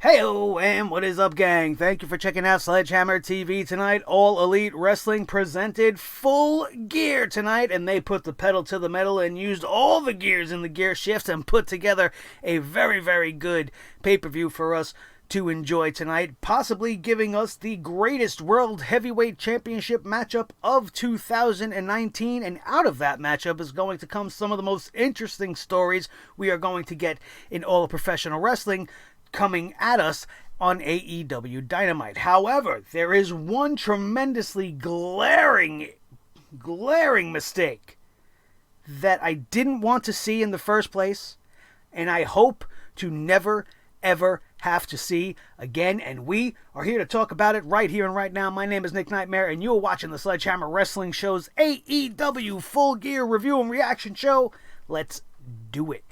Heyo, and what is up, gang? Thank you for checking out Sledgehammer TV tonight. All Elite Wrestling presented Full Gear tonight, and they put the pedal to the metal and used all the gears in the gear shift and put together a very, very good pay-per-view for us to enjoy tonight, possibly giving us the greatest World Heavyweight Championship matchup of 2019, and out of that matchup is going to come some of the most interesting stories we are going to get in all of professional wrestling coming at us on AEW Dynamite. However, there is one tremendously glaring mistake that I didn't want to see in the first place, and I hope to never, ever have to see again, and we are here to talk about it right here and right now. My name is Nick Nightmare, and you're watching the Sledgehammer Wrestling Show's AEW Full Gear Review and Reaction Show. Let's do it.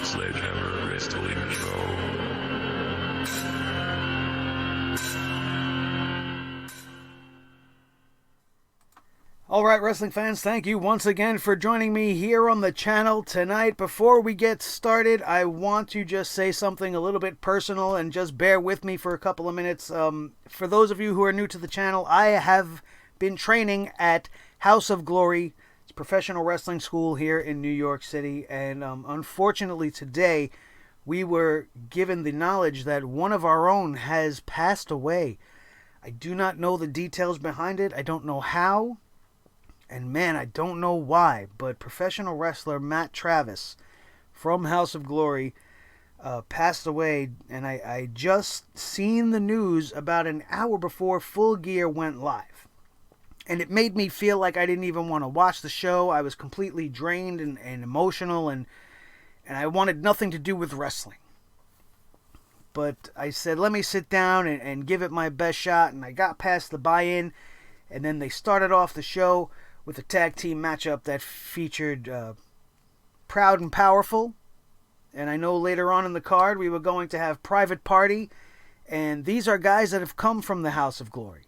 Sledgehammer Wrestling Show. Alright, wrestling fans, thank you once again for joining me here on the channel tonight. Before we get started, I want to just say something a little bit personal and just bear with me for a couple of minutes. For those of you who are new to the channel, I have been training at House of Glory. It's a professional wrestling school here in New York City, and unfortunately today we were given the knowledge that one of our own has passed away. I do not know the details behind it. I don't know how. And man, I don't know why, but professional wrestler Matt Travis from House of Glory passed away, and I just seen the news about an hour before Full Gear went live. And it made me feel like I didn't even want to watch the show. I was completely drained and emotional, and I wanted nothing to do with wrestling. But I said, let me sit down and give it my best shot, and I got past the buy-in, and then they started off the show with a tag team matchup that featured Proud and Powerful. And I know later on in the card we were going to have Private Party. And these are guys that have come from the House of Glory.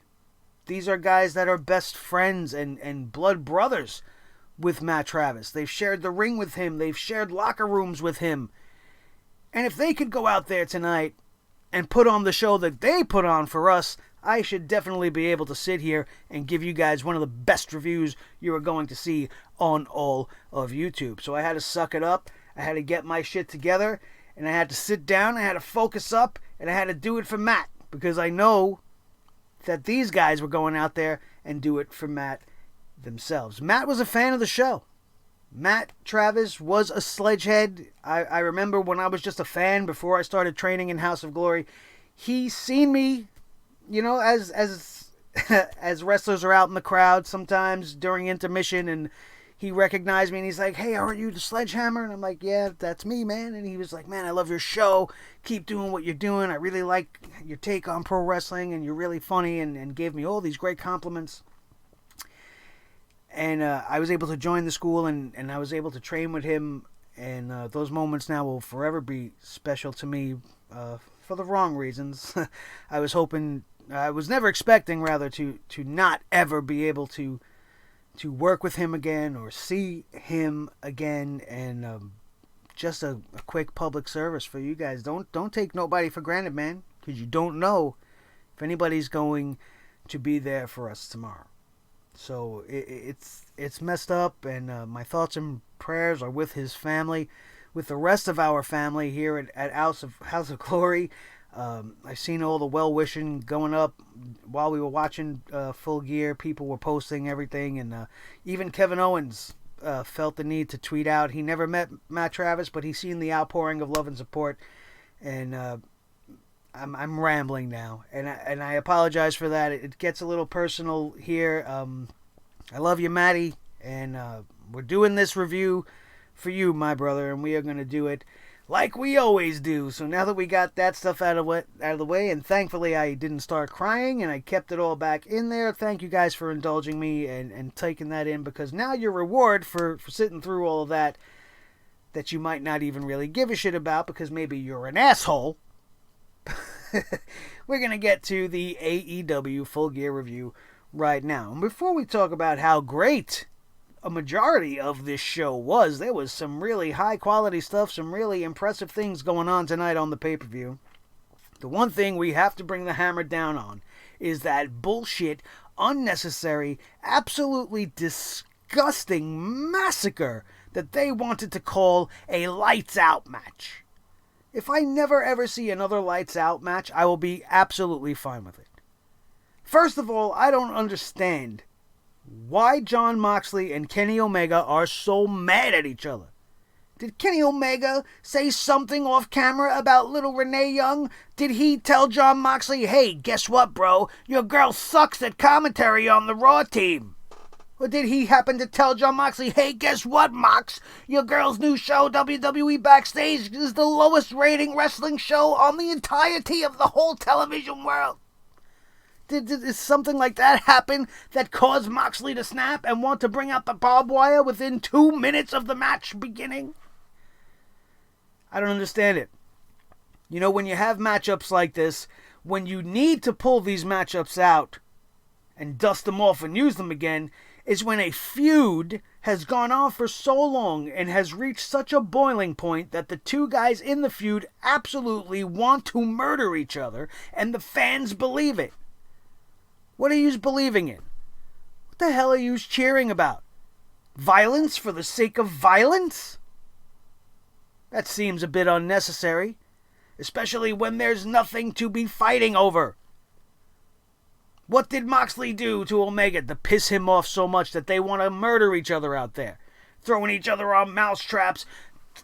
These are guys that are best friends and blood brothers with Matt Travis. They've shared the ring with him. They've shared locker rooms with him. And if they could go out there tonight and put on the show that they put on for us, I should definitely be able to sit here and give you guys one of the best reviews you are going to see on all of YouTube. So I had to suck it up. I had to get my shit together, and I had to sit down. I had to focus up, and I had to do it for Matt, because I know that these guys were going out there and do it for Matt themselves. Matt was a fan of the show. Matt Travis was a sledgehead. I remember when I was just a fan before I started training in House of Glory. He seen me, you know, as as wrestlers are out in the crowd sometimes during intermission, and he recognized me, and he's like, hey, aren't you the Sledgehammer? And I'm like, yeah, that's me, man. And he was like, man, I love your show. Keep doing what you're doing. I really like your take on pro wrestling, and you're really funny, and gave me all these great compliments. And I was able to join the school, and I was able to train with him, and those moments now will forever be special to me for the wrong reasons. I was never expecting, rather, to not ever be able to work with him again or see him again. And just a quick public service for you guys. Don't take nobody for granted, man, because you don't know if anybody's going to be there for us tomorrow. So it's messed up, and my thoughts and prayers are with his family, with the rest of our family here at House of Glory. I've seen all the well-wishing going up while we were watching Full Gear. People were posting everything, and even Kevin Owens felt the need to tweet out. He never met Matt Travis, but he's seen the outpouring of love and support, and I'm rambling now, and I apologize for that. It gets a little personal here. I love you, Matty, and we're doing this review for you, my brother, and we are going to do it like we always do. So now that we got that stuff out of the way, and thankfully I didn't start crying, and I kept it all back in there. Thank you guys for indulging me and taking that in, because now your reward for sitting through all of that you might not even really give a shit about, because maybe you're an asshole, we're going to get to the AEW Full Gear review right now. And before we talk about how great a majority of this show was, there was some really high quality stuff, some really impressive things going on tonight on the pay-per-view. The one thing we have to bring the hammer down on is that bullshit, unnecessary, absolutely disgusting massacre that they wanted to call a lights out match. If I never ever see another lights out match, I will be absolutely fine with it. First of all, I don't understand why Jon Moxley and Kenny Omega are so mad at each other. Did Kenny Omega say something off camera about little Renee Young? Did he tell Jon Moxley, hey, guess what, bro? Your girl sucks at commentary on the Raw team? Or did he happen to tell Jon Moxley, hey, guess what, Mox? Your girl's new show, WWE Backstage, is the lowest rating wrestling show on the entirety of the whole television world? Did something like that happen that caused Moxley to snap and want to bring out the barbed wire within 2 minutes of the match beginning? I don't understand it. You know, when you have matchups like this, when you need to pull these matchups out and dust them off and use them again, is when a feud has gone on for so long and has reached such a boiling point that the two guys in the feud absolutely want to murder each other, and the fans believe it. What are you believing in? What the hell are you cheering about? Violence for the sake of violence? That seems a bit unnecessary, especially when there's nothing to be fighting over. What did Moxley do to Omega to piss him off so much that they want to murder each other out there? Throwing each other on mouse traps,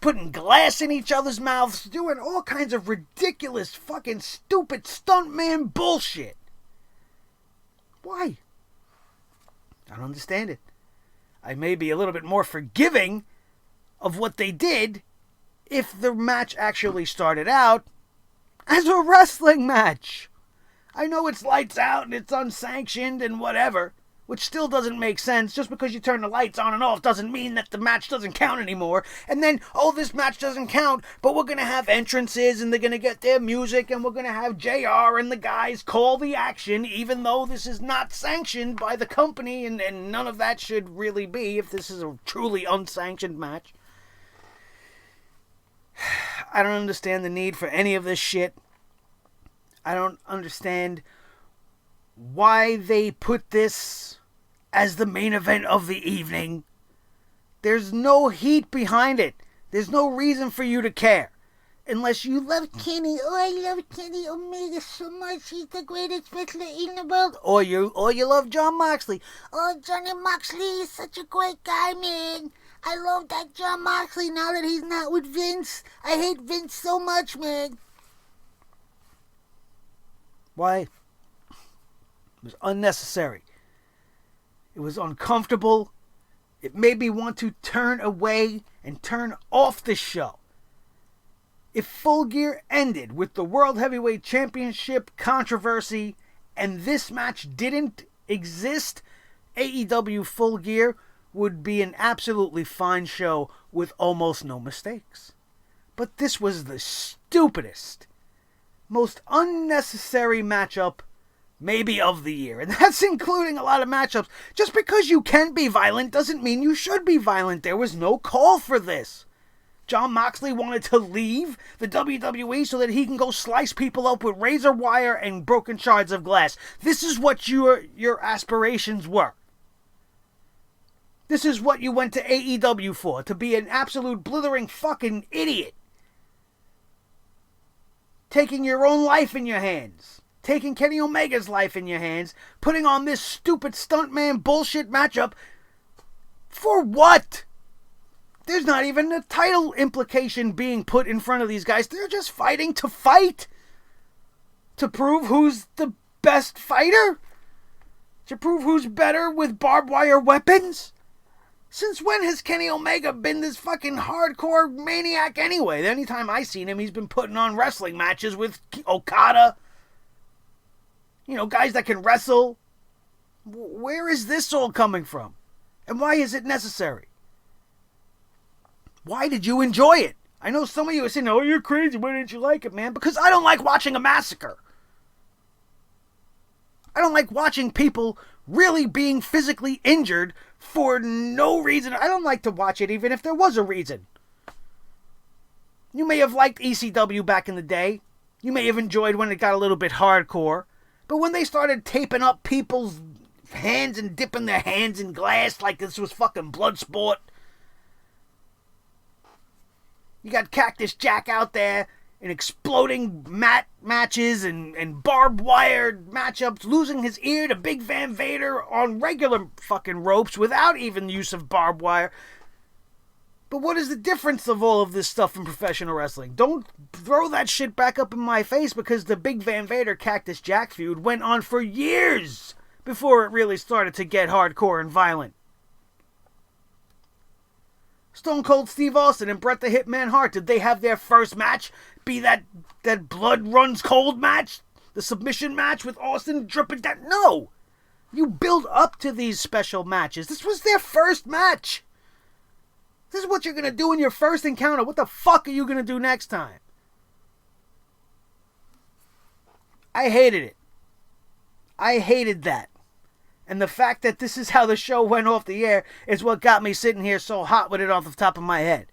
putting glass in each other's mouths, doing all kinds of ridiculous, fucking stupid stuntman bullshit. Why? I don't understand it. I may be a little bit more forgiving of what they did if the match actually started out as a wrestling match. I know it's lights out and it's unsanctioned and whatever, which still doesn't make sense. Just because you turn the lights on and off doesn't mean that the match doesn't count anymore. And then, oh, this match doesn't count, but we're going to have entrances and they're going to get their music and we're going to have JR and the guys call the action, even though this is not sanctioned by the company, and none of that should really be if this is a truly unsanctioned match. I don't understand the need for any of this shit. I don't understand why they put this as the main event of the evening. There's no heat behind it. There's no reason for you to care. Unless you love Kenny. Oh, I love Kenny Omega so much. He's the greatest wrestler in the world. Or you love Jon Moxley. Oh, Johnny Moxley is such a great guy, man. I love that Jon Moxley now that he's not with Vince. I hate Vince so much, man. Why? It was unnecessary. It was uncomfortable. It made me want to turn away and turn off the show. If Full Gear ended with the World Heavyweight Championship controversy and this match didn't exist, AEW Full Gear would be an absolutely fine show with almost no mistakes. But this was the stupidest, most unnecessary matchup maybe of the year. And that's including a lot of matchups. Just because you can be violent doesn't mean you should be violent. There was no call for this. Jon Moxley wanted to leave the WWE so that he can go slice people up with razor wire and broken shards of glass. This is what your aspirations were. This is what you went to AEW for, to be an absolute blithering fucking idiot. Taking your own life in your hands. Taking Kenny Omega's life in your hands. Putting on this stupid stuntman bullshit matchup. For what? There's not even a title implication being put in front of these guys. They're just fighting to fight. To prove who's the best fighter? To prove who's better with barbed wire weapons? Since when has Kenny Omega been this fucking hardcore maniac anyway? Anytime I've seen him, he's been putting on wrestling matches with Okada. You know, guys that can wrestle. Where is this all coming from? And why is it necessary? Why did you enjoy it? I know some of you are saying, oh, you're crazy. Why didn't you like it, man? Because I don't like watching a massacre. I don't like watching people really being physically injured for no reason. I don't like to watch it even if there was a reason. You may have liked ECW back in the day. You may have enjoyed when it got a little bit hardcore. But when they started taping up people's hands and dipping their hands in glass like this was fucking blood sport. You got Cactus Jack out there in exploding matches and barbed wire matchups, losing his ear to Big Van Vader on regular fucking ropes without even use of barbed wire. But what is the difference of all of this stuff in professional wrestling? Don't throw that shit back up in my face, because the Big Van Vader Cactus Jack feud went on for years before it really started to get hardcore and violent. Stone Cold Steve Austin and Bret the Hitman Hart, did they have their first match be that blood runs cold match? The submission match with Austin dripping down? No! You build up to these special matches. This was their first match. This is what you're going to do in your first encounter. What the fuck are you going to do next time? I hated it. I hated that. And the fact that this is how the show went off the air is what got me sitting here so hot with it off the top of my head.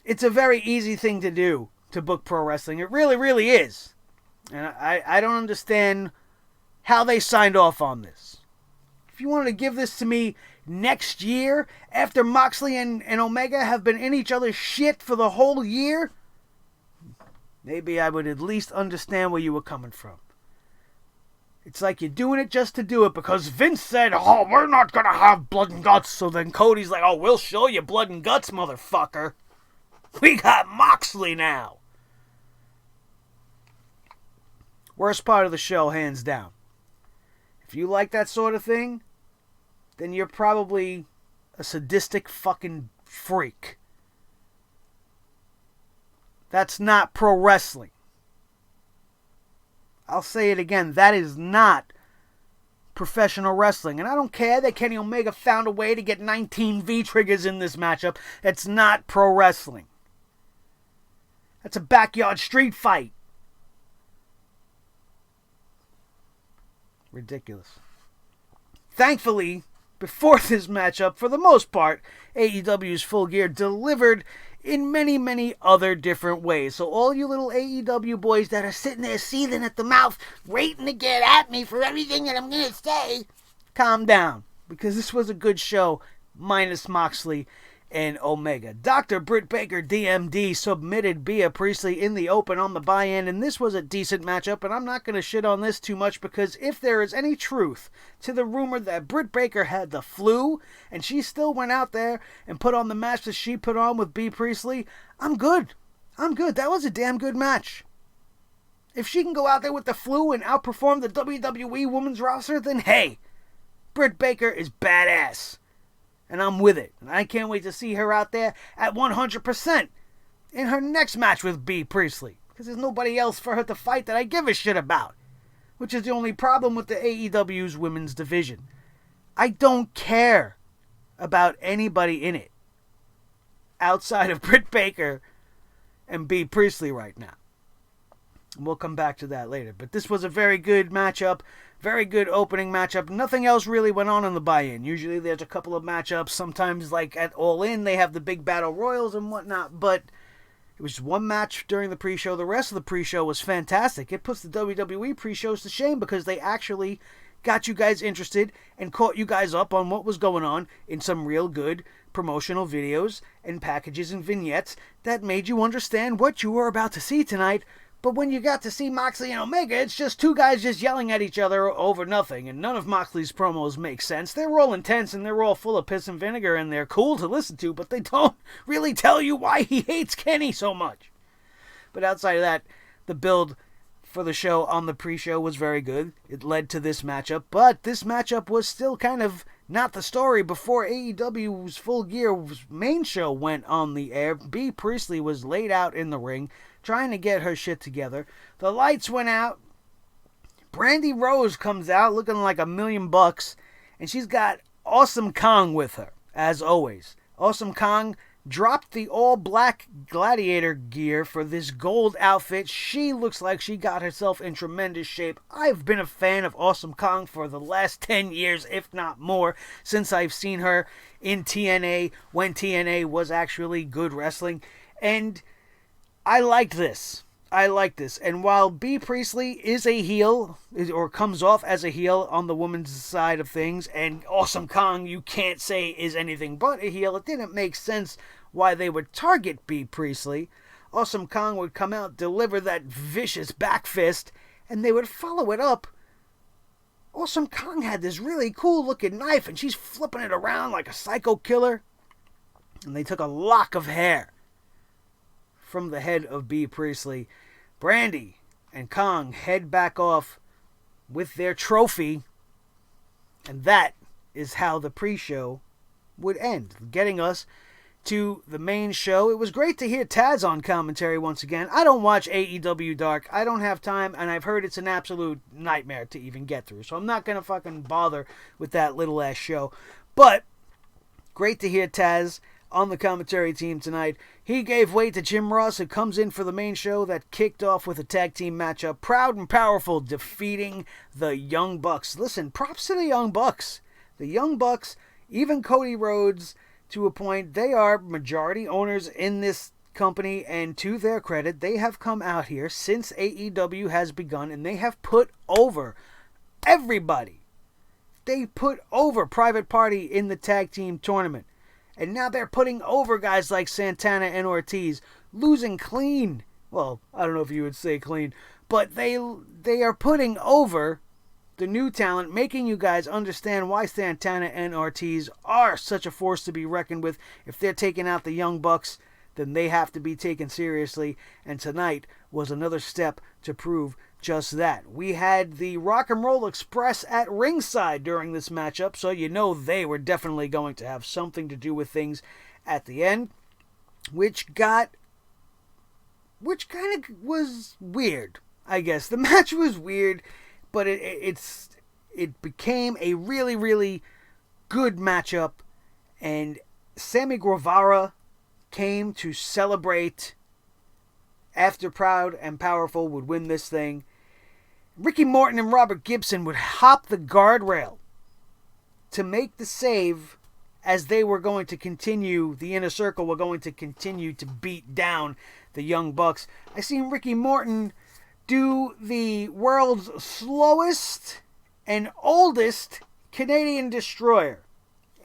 It's a very easy thing to do, to book pro wrestling. It really, really is. And I don't understand how they signed off on this. If you wanted to give this to me next year, after Moxley and Omega have been in each other's shit for the whole year, maybe I would at least understand where you were coming from. It's like you're doing it just to do it because Vince said, oh, we're not going to have blood and guts. So then Cody's like, oh, we'll show you blood and guts, motherfucker. We got Moxley now. Worst part of the show, hands down. If you like that sort of thing, then you're probably a sadistic fucking freak. That's not pro wrestling. I'll say it again. That is not professional wrestling. And I don't care that Kenny Omega found a way to get 19 V-triggers in this matchup. It's not pro wrestling. That's a backyard street fight. Ridiculous. Thankfully, before this matchup, for the most part, AEW's Full Gear delivered in many, many other different ways. So all you little AEW boys that are sitting there seething at the mouth, waiting to get at me for everything that I'm going to say, calm down. Because this was a good show, minus Moxley and Omega. Dr. Britt Baker, DMD, submitted Bea Priestley in the open on the buy-in, and this was a decent matchup, and I'm not going to shit on this too much, because if there is any truth to the rumor that Britt Baker had the flu, and she still went out there and put on the match that she put on with Bea Priestley, I'm good. I'm good. That was a damn good match. If she can go out there with the flu and outperform the WWE Women's roster, then hey, Britt Baker is badass. And I'm with it. And I can't wait to see her out there at 100% in her next match with Bea Priestley. Because there's nobody else for her to fight that I give a shit about. Which is the only problem with the AEW's women's division. I don't care about anybody in it outside of Britt Baker and Bea Priestley right now. And we'll come back to that later. But this was a very good matchup. Very good opening matchup. Nothing else really went on in the buy-in. Usually there's a couple of matchups. Sometimes, like at All In, they have the big battle royals and whatnot. But it was one match during the pre-show. The rest of the pre-show was fantastic. It puts the WWE pre-shows to shame because they actually got you guys interested and caught you guys up on what was going on in some real good promotional videos and packages and vignettes that made you understand what you were about to see tonight. But when you got to see Moxley and Omega, it's just two guys just yelling at each other over nothing. And none of Moxley's promos make sense. They're all intense and they're all full of piss and vinegar and they're cool to listen to, but they don't really tell you why he hates Kenny so much. But outside of that, the build for the show on the pre-show was very good. It led to this matchup, but this matchup was still kind of not the story before AEW's Full Gear's main show went on the air. Bea Priestley was laid out in the ring, trying to get her shit together. The lights went out. Brandy Rose comes out looking like $1,000,000, and she's got Awesome Kong with her, as always. Awesome Kong dropped the all-black gladiator gear for this gold outfit. She looks like she got herself in tremendous shape. I've been a fan of Awesome Kong for the last 10 years, if not more, since I've seen her in TNA, when TNA was actually good wrestling. And I liked this. And while Bea Priestley is a heel, or comes off as a heel on the women's side of things, and Awesome Kong, you can't say is anything but a heel, it didn't make sense why they would target Bea Priestley. Awesome Kong would come out, deliver that vicious back fist, and they would follow it up. Awesome Kong had this really cool looking knife, and she's flipping it around like a psycho killer. And they took a lock of hair from the head of Bea Priestley. Brandy and Kong head back off with their trophy, and that is how the pre-show would end, getting us to the main show. It was great to hear Taz on commentary once again. I don't watch AEW Dark. I don't have time, and I've heard it's an absolute nightmare to even get through, so I'm not going to fucking bother with that little-ass show. But great to hear Taz on the commentary team tonight. He gave way to Jim Ross, who comes in for the main show that kicked off with a tag team matchup. Proud and Powerful defeating the Young Bucks. Listen, props to the Young Bucks. The Young Bucks, even Cody Rhodes, to a point, they are majority owners in this company, and to their credit, they have come out here since AEW has begun, and they have put over everybody. They put over Private Party in the tag team tournament. And now they're putting over guys like Santana and Ortiz, losing clean. Well, I don't know if you would say clean, but they are putting over the new talent, making you guys understand why Santana and Ortiz are such a force to be reckoned with. If they're taking out the Young Bucks, then they have to be taken seriously. And tonight was another step to prove just that. We had the Rock and Roll Express at ringside during this matchup, so you know they were definitely going to have something to do with things at the end, which kind of was weird, I guess. The match was weird, but it became a really, really good matchup, and Sammy Guevara came to celebrate after Proud and Powerful would win this thing. Ricky Morton and Robert Gibson would hop the guardrail to make the save, as they were going to continue, the Inner Circle were going to continue to beat down the Young Bucks. I seen Ricky Morton do the world's slowest and oldest Canadian destroyer.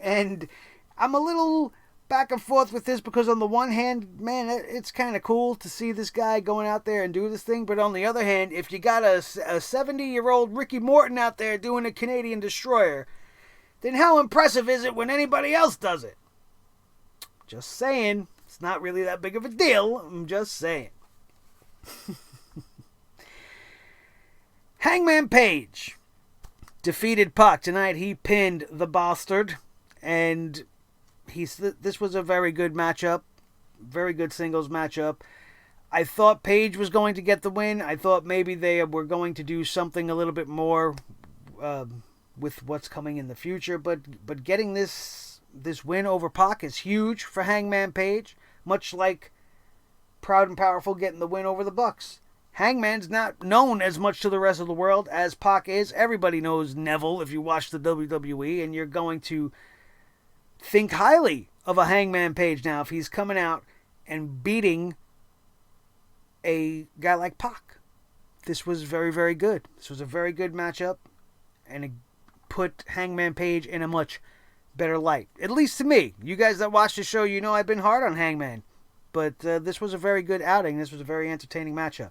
And I'm a little back and forth with this, because on the one hand, man, it's kind of cool to see this guy going out there and do this thing, but on the other hand, if you got a 70-year-old Ricky Morton out there doing a Canadian destroyer, then how impressive is it when anybody else does it? Just saying. It's not really that big of a deal. I'm just saying. Hangman Page defeated Pac tonight. He pinned the bastard, and this was a very good matchup, very good singles matchup. I thought Page was going to get the win. I thought maybe they were going to do something a little bit more with what's coming in the future, but getting this win over Pac is huge for Hangman Page, much like Proud and Powerful getting the win over the Bucks. Hangman's not known as much to the rest of the world as Pac is. Everybody knows Neville if you watch the WWE, and you're going to think highly of a Hangman Page now if he's coming out and beating a guy like Pac. This was very, very good. This was a very good matchup, and it put Hangman Page in a much better light. At least to me. You guys that watch the show, you know I've been hard on Hangman. But this was a very good outing. This was a very entertaining matchup.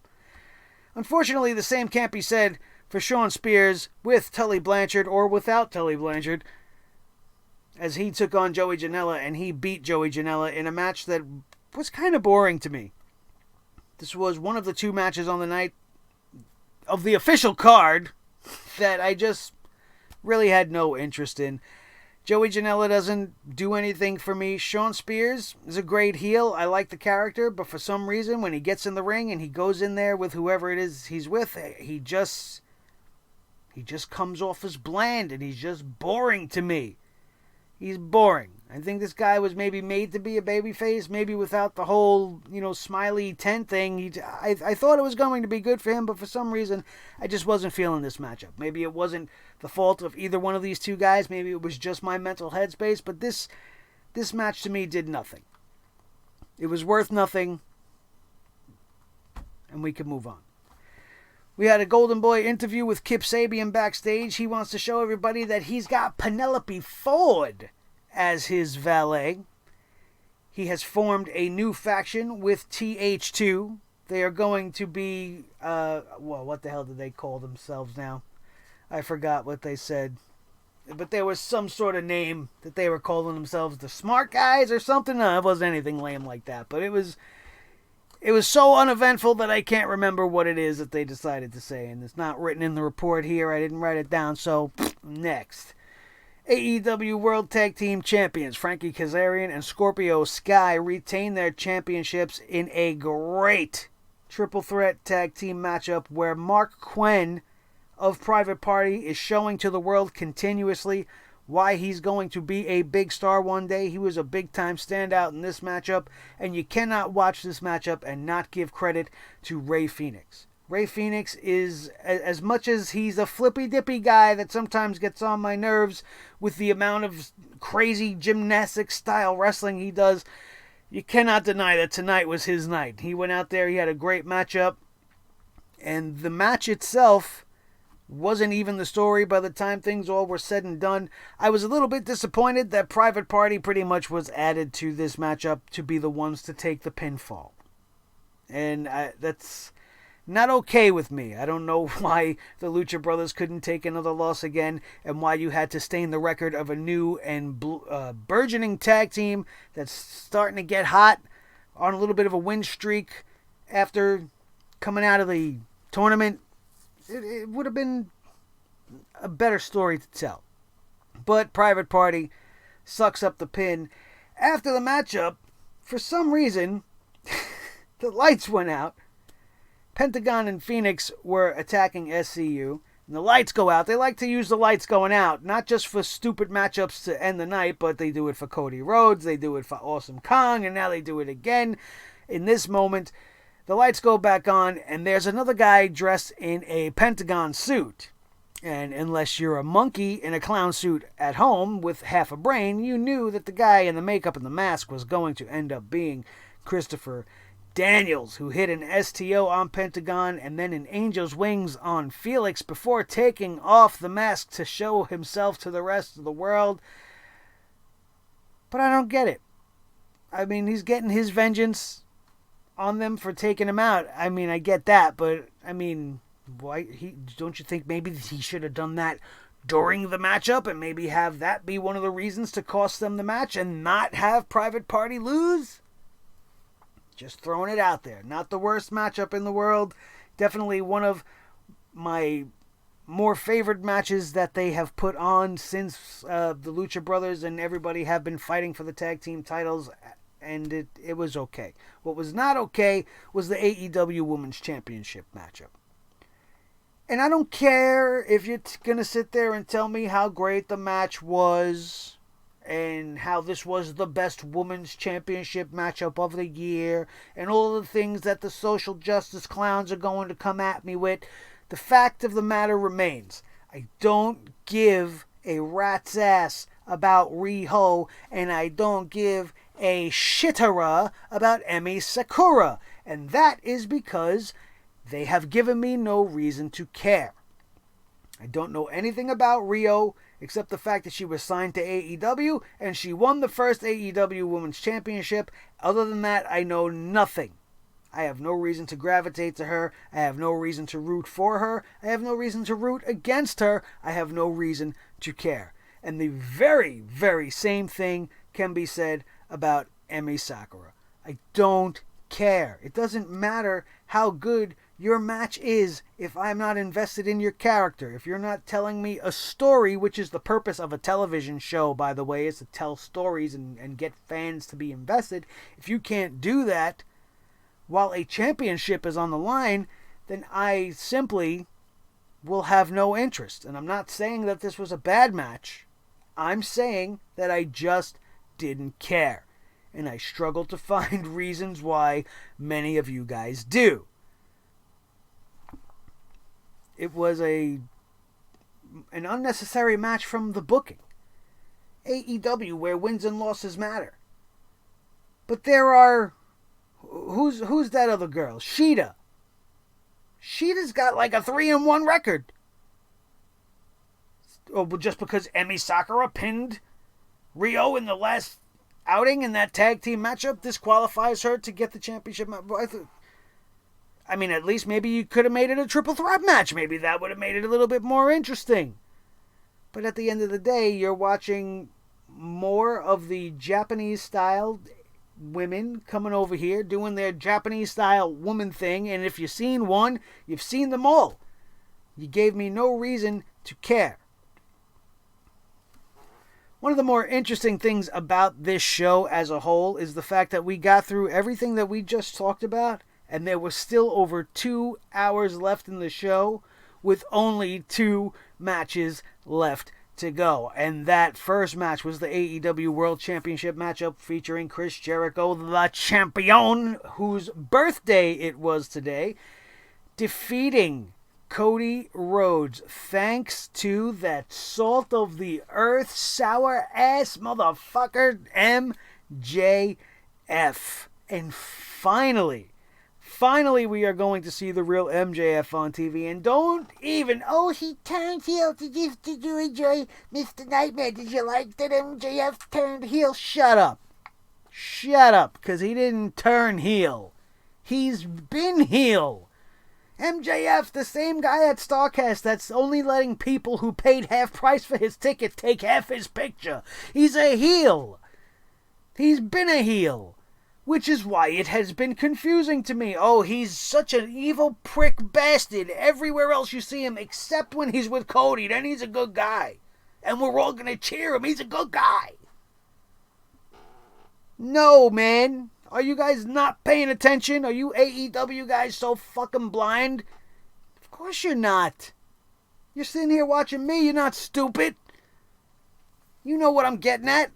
Unfortunately, the same can't be said for Shawn Spears with Tully Blanchard or without Tully Blanchard, as he took on Joey Janela, and he beat Joey Janela in a match that was kind of boring to me. This was one of the two matches on the night of the official card that I just really had no interest in. Joey Janela doesn't do anything for me. Shawn Spears is a great heel. I like the character, but for some reason, when he gets in the ring and he goes in there with whoever it is he's with, he just comes off as bland, and he's just boring to me. He's boring. I think this guy was maybe made to be a babyface, maybe without the whole, smiley tent thing. I thought it was going to be good for him, but for some reason, I just wasn't feeling this matchup. Maybe it wasn't the fault of either one of these two guys. Maybe it was just my mental headspace, but this match to me did nothing. It was worth nothing, and we could move on. We had a Golden Boy interview with Kip Sabian backstage. He wants to show everybody that he's got Penelope Ford as his valet. He has formed a new faction with TH2. They are going to be, what the hell did they call themselves now? I forgot what they said. But there was some sort of name that they were calling themselves, the Smart Guys or something. No, it wasn't anything lame like that. But it was so uneventful that I can't remember what it is that they decided to say. And it's not written in the report here. I didn't write it down. So, next. AEW World Tag Team Champions Frankie Kazarian and Scorpio Sky retain their championships in a great triple threat tag team matchup where Mark Quinn of Private Party is showing to the world continuously why he's going to be a big star one day. He was a big time standout in this matchup, and you cannot watch this matchup and not give credit to Rey Fenix. Rey Fenix is, as much as he's a flippy-dippy guy that sometimes gets on my nerves with the amount of crazy gymnastic-style wrestling he does, you cannot deny that tonight was his night. He went out there, he had a great matchup, and the match itself wasn't even the story by the time things all were said and done. I was a little bit disappointed that Private Party pretty much was added to this matchup to be the ones to take the pinfall. And that's not okay with me. I don't know why the Lucha Brothers couldn't take another loss again, and why you had to stain the record of a new and burgeoning tag team that's starting to get hot on a little bit of a win streak after coming out of the tournament. It would have been a better story to tell. But Private Party sucks up the pin. After the matchup, for some reason, the lights went out. Pentagon and Phoenix were attacking SCU, and the lights go out. They like to use the lights going out, not just for stupid matchups to end the night, but they do it for Cody Rhodes, they do it for Awesome Kong, and now they do it again. In this moment, the lights go back on, and there's another guy dressed in a Pentagon suit. And unless you're a monkey in a clown suit at home with half a brain, you knew that the guy in the makeup and the mask was going to end up being Christopher Daniels, who hit an STO on Pentagon and then an Angel's Wings on Felix before taking off the mask to show himself to the rest of the world. But I don't get it. I mean, he's getting his vengeance on them for taking him out. I mean, I get that, but I mean, why? Don't you think maybe he should have done that during the matchup and maybe have that be one of the reasons to cost them the match and not have Private Party lose? Just throwing it out there. Not the worst matchup in the world. Definitely one of my more favored matches that they have put on since the Lucha Brothers and everybody have been fighting for the tag team titles, and it was okay. What was not okay was the AEW Women's Championship matchup. And I don't care if you're going to sit there and tell me how great the match was and how this was the best women's championship matchup of the year, and all the things that the social justice clowns are going to come at me with. The fact of the matter remains, I don't give a rat's ass about Riho, and I don't give a shittera about Emi Sakura, and that is because they have given me no reason to care. I don't know anything about Riho except the fact that she was signed to AEW and she won the first AEW Women's Championship. Other than that, I know nothing. I have no reason to gravitate to her. I have no reason to root for her. I have no reason to root against her. I have no reason to care. And the very, very same thing can be said about Emi Sakura. I don't care. It doesn't matter how good your match is if I'm not invested in your character. If you're not telling me a story, which is the purpose of a television show, by the way, is to tell stories and get fans to be invested. If you can't do that while a championship is on the line, then I simply will have no interest. And I'm not saying that this was a bad match. I'm saying that I just didn't care. And I struggle to find reasons why many of you guys do. It was an unnecessary match from the booking. AEW, where wins and losses matter. But there are... Who's that other girl? Sheeta. Sheeta's got like a 3-1 record. Oh, just because Emi Sakura pinned Rio in the last outing in that tag team matchup disqualifies her to get the championship. I mean, at least maybe you could have made it a triple threat match. Maybe that would have made it a little bit more interesting. But at the end of the day, you're watching more of the Japanese-style women coming over here doing their Japanese-style woman thing. And if you've seen one, you've seen them all. You gave me no reason to care. One of the more interesting things about this show as a whole is the fact that we got through everything that we just talked about, and there was still over 2 hours left in the show with only 2 matches left to go. And that first match was the AEW World Championship matchup featuring Chris Jericho, the champion, whose birthday it was today, defeating Cody Rhodes, thanks to that salt of the earth, sour ass motherfucker MJF. And finally, we are going to see the real MJF on TV. And don't even, he turned heel. Did you enjoy Mr. Nightmare? Did you like that MJF turned heel? Shut up, because he didn't turn heel. He's been heel. MJF, the same guy at StarCast that's only letting people who paid half price for his ticket take half his picture. He's a heel. He's been a heel. Which is why it has been confusing to me. Oh, he's such an evil prick bastard everywhere else you see him, except when he's with Cody. Then he's a good guy. And we're all going to cheer him. He's a good guy. No, man. Are you guys not paying attention? Are you AEW guys so fucking blind? Of course you're not. You're sitting here watching me. You're not stupid. You know what I'm getting at.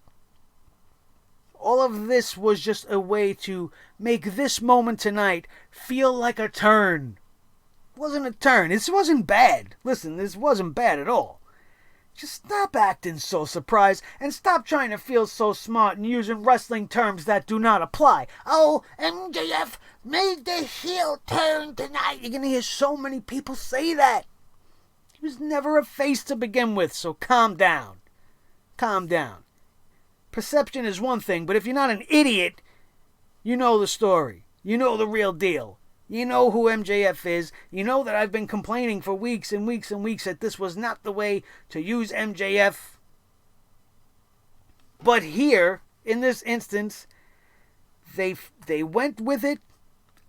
All of this was just a way to make this moment tonight feel like a turn. It wasn't a turn. This wasn't bad. Listen, this wasn't bad at all. Just stop acting so surprised and stop trying to feel so smart and using wrestling terms that do not apply. Oh, MJF made the heel turn tonight. You're going to hear so many people say that. He was never a face to begin with, so calm down. Calm down. Perception is one thing, but if you're not an idiot, you know the story. You know the real deal. You know who MJF is. You know that I've been complaining for weeks and weeks and weeks that this was not the way to use MJF. But here, in this instance, they went with it,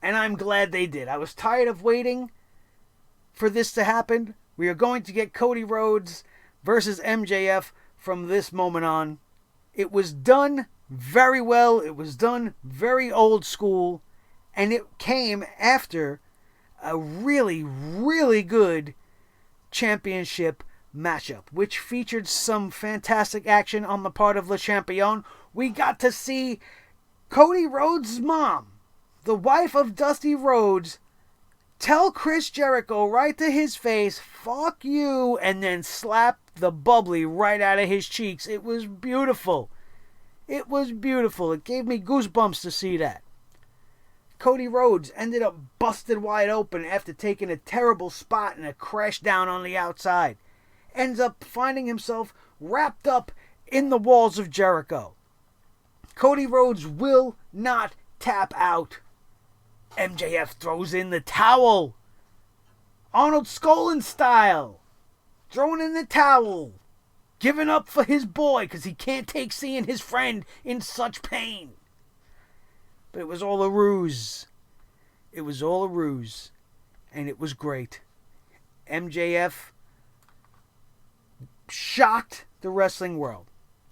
and I'm glad they did. I was tired of waiting for this to happen. We are going to get Cody Rhodes versus MJF from this moment on. It was done very well. It was done very old school. And it came after a really, really good championship matchup, which featured some fantastic action on the part of Le Champion. We got to see Cody Rhodes' mom, the wife of Dusty Rhodes, tell Chris Jericho right to his face, "Fuck you," and then slap the bubbly right out of his cheeks. It was beautiful. It was beautiful. It gave me goosebumps to see that. Cody Rhodes ended up busted wide open after taking a terrible spot and a crash down on the outside. Ends up finding himself wrapped up in the walls of Jericho. Cody Rhodes will not tap out. MJF throws in the towel. Arnold Skolin style. Throwing in the towel. Giving up for his boy because he can't take seeing his friend in such pain. But it was all a ruse. It was all a ruse. And it was great. MJF shocked the wrestling world.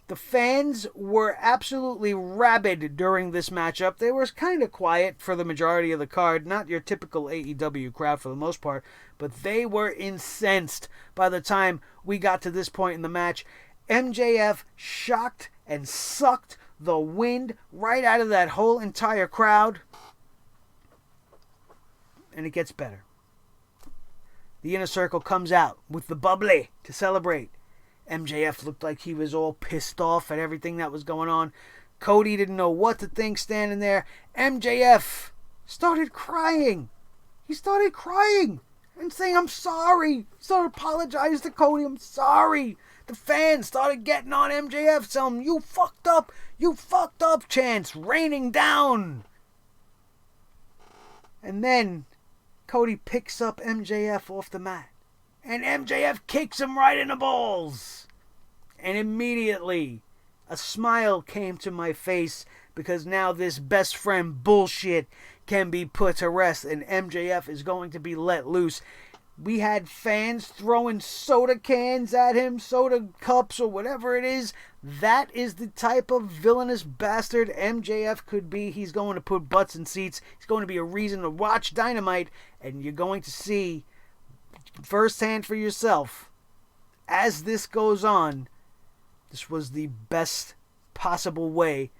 The fans were absolutely rabid during this matchup. They were kind of quiet for the majority of the card. Not your typical AEW crowd for the most part. But they were incensed by the time we got to this point in the match. MJF shocked and sucked the wind right out of that whole entire crowd. And it gets better. The Inner Circle comes out with the bubbly to celebrate. MJF looked like he was all pissed off at everything that was going on. Cody didn't know what to think standing there. MJF started crying. He started crying and saying, I'm sorry. He started apologizing to Cody. I'm sorry. The fans started getting on MJF, telling him, you fucked up, chants raining down. And then Cody picks up MJF off the mat. And MJF kicks him right in the balls. And immediately, a smile came to my face because now this best friend bullshit can be put to rest and MJF is going to be let loose. We had fans throwing soda cans at him, soda cups or whatever it is. That is the type of villainous bastard MJF could be. He's going to put butts in seats. He's going to be a reason to watch Dynamite, and you're going to see firsthand for yourself as this goes on. This was the best possible way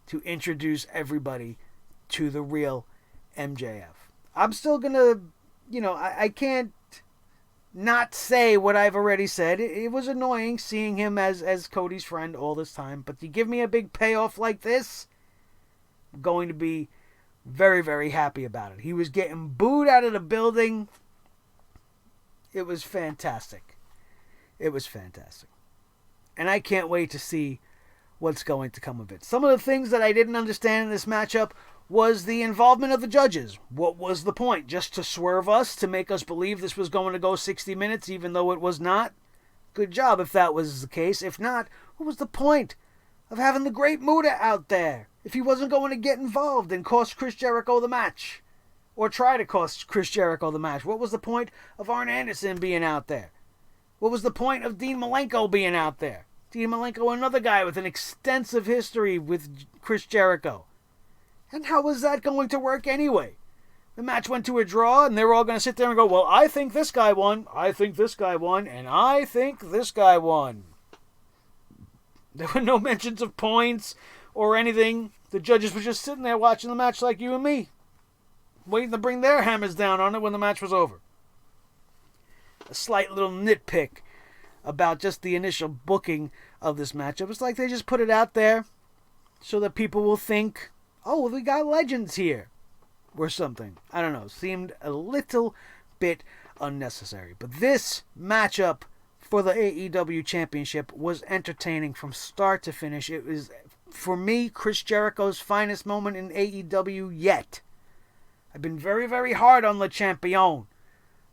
to introduce everybody to the real MJF. I'm still going to, I can't not say what I've already said. It was annoying seeing him as Cody's friend all this time. But to give me a big payoff like this, I'm going to be very, very happy about it. He was getting booed out of the building. It was fantastic. It was fantastic. And I can't wait to see what's going to come of it. Some of the things that I didn't understand in this matchup was the involvement of the judges. What was the point? Just to swerve us, to make us believe this was going to go 60 minutes, even though it was not? Good job if that was the case. If not, what was the point of having the Great Muta out there if he wasn't going to get involved and cost Chris Jericho the match? Or try to cost Chris Jericho the match? What was the point of Arn Anderson being out there? What was the point of Dean Malenko being out there? Dean Malenko, another guy with an extensive history with Chris Jericho. And how was that going to work anyway? The match went to a draw, and they were all going to sit there and go, well, I think this guy won, I think this guy won, and I think this guy won. There were no mentions of points or anything. The judges were just sitting there watching the match like you and me, waiting to bring their hammers down on it when the match was over. A slight little nitpick about just the initial booking of this matchup. It's like they just put it out there so that people will think, oh, we got legends here or something. I don't know. Seemed a little bit unnecessary. But this matchup for the AEW Championship was entertaining from start to finish. It was, for me, Chris Jericho's finest moment in AEW yet. I've been very, very hard on Le Champion,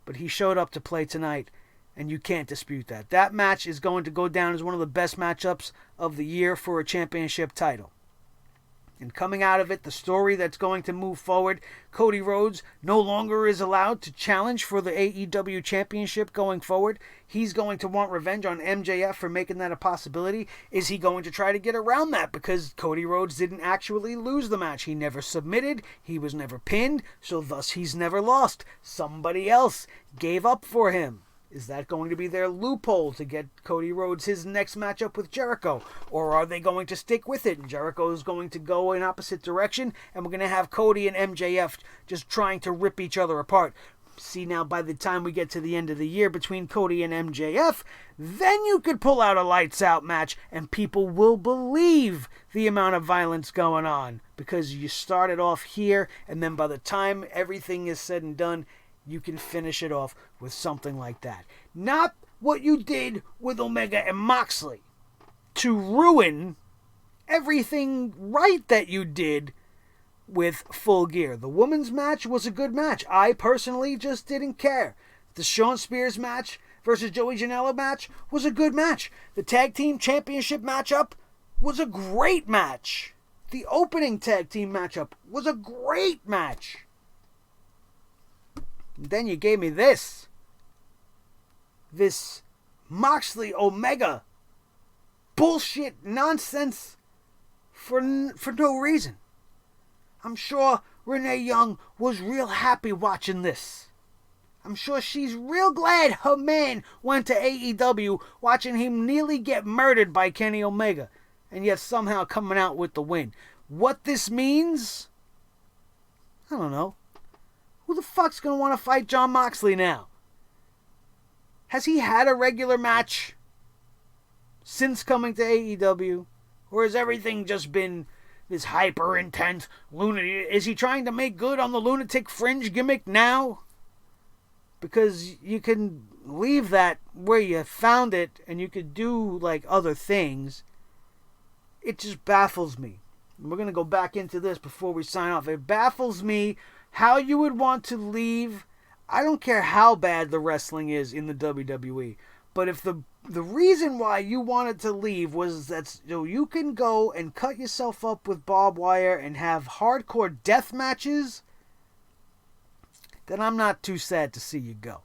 but he showed up to play tonight, and you can't dispute that. That match is going to go down as one of the best matchups of the year for a championship title. And coming out of it, the story that's going to move forward, Cody Rhodes no longer is allowed to challenge for the AEW Championship going forward. He's going to want revenge on MJF for making that a possibility. Is he going to try to get around that? Because Cody Rhodes didn't actually lose the match. He never submitted. He was never pinned. So thus he's never lost. Somebody else gave up for him. Is that going to be their loophole to get Cody Rhodes his next matchup with Jericho? Or are they going to stick with it and Jericho is going to go in opposite direction and we're going to have Cody and MJF just trying to rip each other apart? See, now by the time we get to the end of the year between Cody and MJF, then you could pull out a lights out match and people will believe the amount of violence going on because you started off here and then by the time everything is said and done, you can finish it off with something like that. Not what you did with Omega and Moxley to ruin everything right that you did with Full Gear. The women's match was a good match. I personally just didn't care. The Shawn Spears match versus Joey Janela match was a good match. The Tag Team Championship matchup was a great match. The opening tag team matchup was a great match. Then you gave me this Moxley Omega bullshit nonsense for no reason. I'm sure Renee Young was real happy watching this. I'm sure she's real glad her man went to AEW, watching him nearly get murdered by Kenny Omega, and yet somehow coming out with the win. What this means? I don't know. Who the fuck's going to want to fight Jon Moxley now? Has he had a regular match since coming to AEW? Or has everything just been this hyper intense lunatic? Is he trying to make good on the lunatic fringe gimmick now? Because you can leave that where you found it and you could do like other things. It just baffles me. And we're going to go back into this before we sign off. It baffles me how you would want to leave. I don't care how bad the wrestling is in the WWE. But if the reason why you wanted to leave was that so you can go and cut yourself up with barbed wire and have hardcore death matches, then I'm not too sad to see you go.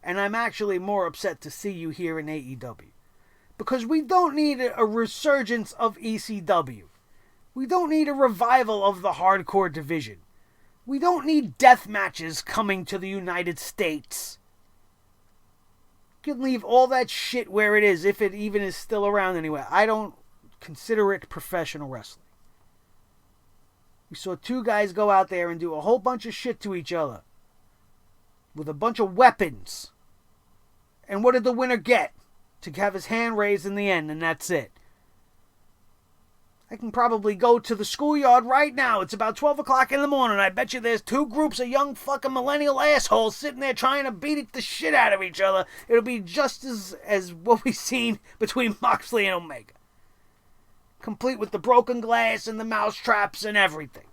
And I'm actually more upset to see you here in AEW. Because we don't need a resurgence of ECW. We don't need a revival of the hardcore division. We don't need death matches coming to the United States. You can leave all that shit where it is, if it even is still around anyway. I don't consider it professional wrestling. We saw two guys go out there and do a whole bunch of shit to each other with a bunch of weapons. And what did the winner get? To have his hand raised in the end, and that's it. I can probably go to the schoolyard right now. It's about 12 o'clock in the morning. I bet you there's two groups of young fucking millennial assholes sitting there trying to beat the shit out of each other. It'll be just as what we've seen between Moxley and Omega. Complete with the broken glass and the mouse traps and everything.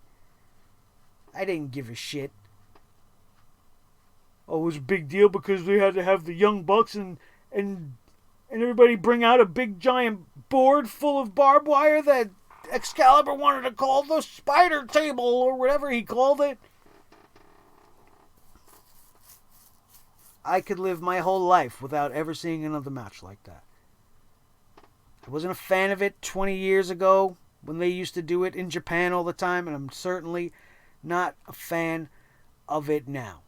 I didn't give a shit. Oh, it was a big deal because we had to have the Young Bucks and everybody bring out a big giant board full of barbed wire that Excalibur wanted to call the spider table or whatever he called it. I could live my whole life without ever seeing another match like that. I wasn't a fan of it 20 years ago when they used to do it in Japan all the time, and I'm certainly not a fan of it now.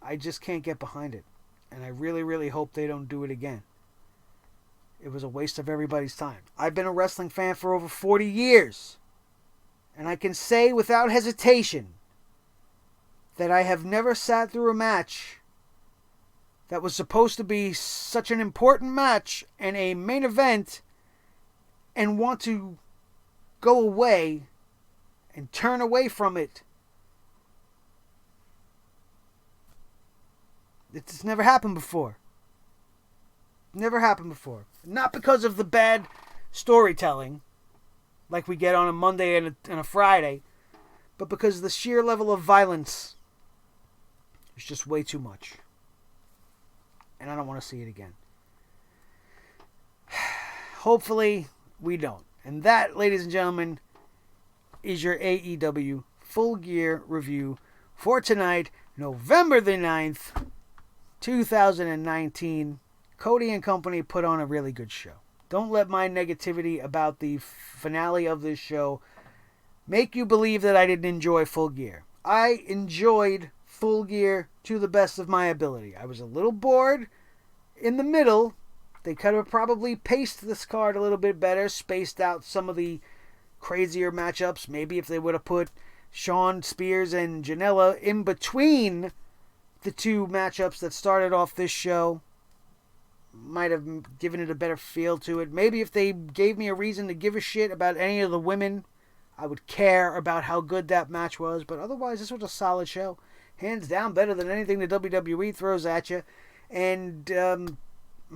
I just can't get behind it. And I really, really hope they don't do it again. It was a waste of everybody's time. I've been a wrestling fan for over 40 years. And I can say without hesitation that I have never sat through a match that was supposed to be such an important match and a main event and want to go away and turn away from it. It's never happened before. Never happened before. Not because of the bad storytelling, like we get on a Monday and a Friday, but because the sheer level of violence is just way too much. And I don't want to see it again. Hopefully, we don't. And that, ladies and gentlemen, is your AEW Full Gear review for tonight, November the 9th. 2019, Cody and company put on a really good show. Don't let my negativity about the finale of this show make you believe that I didn't enjoy Full Gear. I enjoyed Full Gear to the best of my ability. I was a little bored in the middle. They could have probably paced this card a little bit better, spaced out some of the crazier matchups. Maybe if they would have put Shawn Spears and Janela in between the two matchups that started off this show, might have given it a better feel to it. Maybe if they gave me a reason to give a shit about any of the women, I would care about how good that match was. But otherwise, this was a solid show. Hands down, better than anything the WWE throws at you. And I'm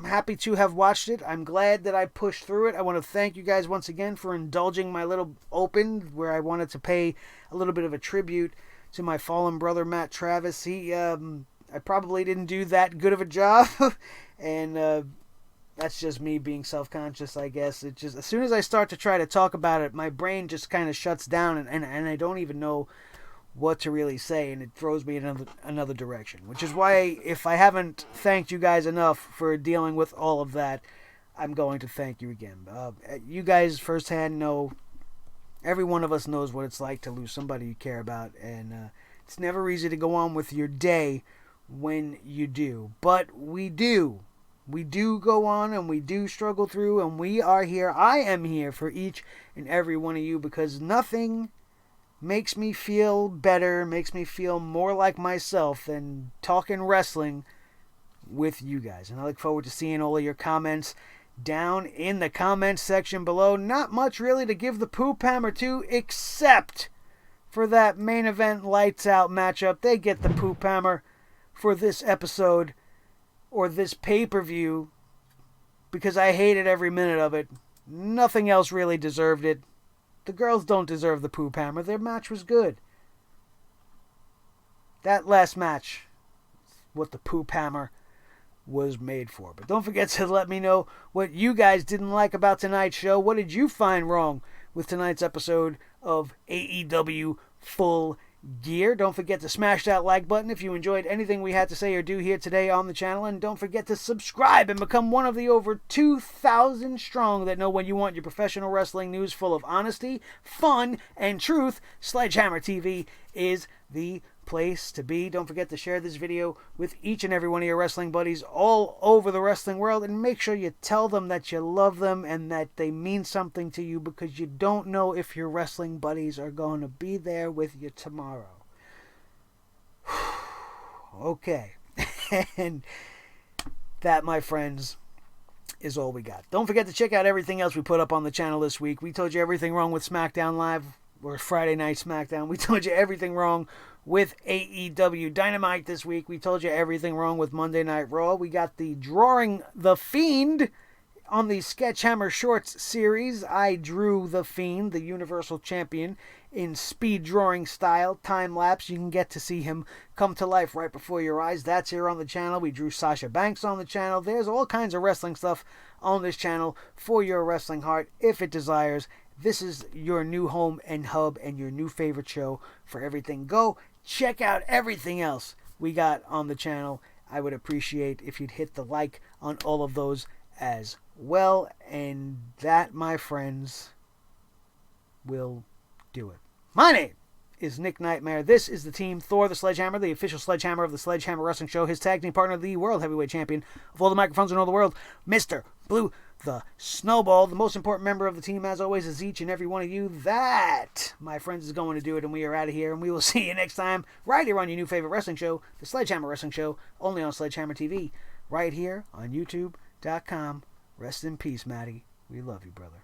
happy to have watched it. I'm glad that I pushed through it. I want to thank you guys once again for indulging my little open, where I wanted to pay a little bit of a tribute to my fallen brother, Matt Travis. I probably didn't do that good of a job, and that's just me being self-conscious, I guess. It just, as soon as I start to try to talk about it, my brain just kind of shuts down, and I don't even know what to really say, and it throws me in another direction. Which is why, if I haven't thanked you guys enough for dealing with all of that, I'm going to thank you again. You guys firsthand know, every one of us knows what it's like to lose somebody you care about, and It's never easy to go on with your day when you do. But we do. We do go on and we do struggle through, and we are here. I am here for each and every one of you, because nothing makes me feel better, makes me feel more like myself than talking wrestling with you guys. And I look forward to seeing all of your comments down in the comments section below. Not much really to give the poop hammer to, except for that main event lights out matchup. They get the poop hammer for this episode, or this pay-per-view, because I hated every minute of it. Nothing else really deserved it. The girls don't deserve the poop hammer. Their match was good. That last match, what the poop hammer was made for. But don't forget to let me know what you guys didn't like about tonight's show. What did you find wrong with tonight's episode of AEW Full Gear? Don't forget to smash that like button if you enjoyed anything we had to say or do here today on the channel. And don't forget to subscribe and become one of the over 2,000 strong that know when you want your professional wrestling news full of honesty, fun, and truth. Sledgehammer TV is the place to be. Don't forget to share this video with each and every one of your wrestling buddies all over the wrestling world, and make sure you tell them that you love them and that they mean something to you, because you don't know if your wrestling buddies are going to be there with you tomorrow. Okay. And that, my friends, is all we got. Don't forget to check out everything else we put up on the channel this week. We told you everything wrong with SmackDown Live, or Friday Night SmackDown. We told you everything wrong with AEW Dynamite this week. We told you everything wrong with Monday Night Raw. We got the Drawing the Fiend on the Sledgehammer Shorts series. I drew the Fiend, the Universal Champion, in speed drawing style, time lapse. You can get to see him come to life right before your eyes. That's here on the channel. We drew Sasha Banks on the channel. There's all kinds of wrestling stuff on this channel for your wrestling heart, if it desires. This is your new home and hub and your new favorite show for everything. Go check out everything else we got on the channel. I would appreciate if you'd hit the like on all of those as well. And that, my friends, will do it. My name is Nick Nightmare. This is the team Thor the Sledgehammer, the official Sledgehammer of the Sledgehammer Wrestling Show. His tag team partner, the World Heavyweight Champion of all the microphones in all the world, Mr. Blue the Snowball. The most important member of the team, as always, is each and every one of you. That, my friends, is going to do it, and we are out of here, and we will see you next time right here on your new favorite wrestling show, the Sledgehammer Wrestling Show, only on Sledgehammer TV, right here on YouTube.com. Rest in peace, Maddie. We love you, brother.